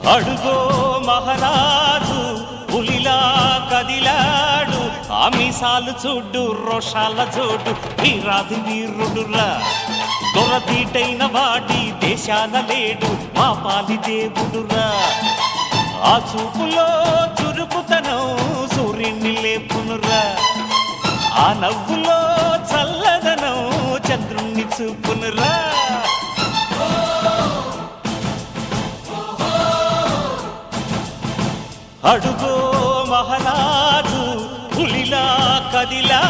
అడుగో మహారాజు పులిలా కదిలాడు, ఆమిసాలు చూడు రోషాల జోడు, వీరాది వీరుడురా. దొరతీటైన వాడి దేశాన లేడు, మా పాలి దేవుడురా. ఆ చూపులో చురుకుతనం సూర్యుని లేపునురా, ఆ నవ్వులో చల్లదనం చంద్రుణ్ణి చూపునురా. అడుగో మహారాజు పులిలా కదిలా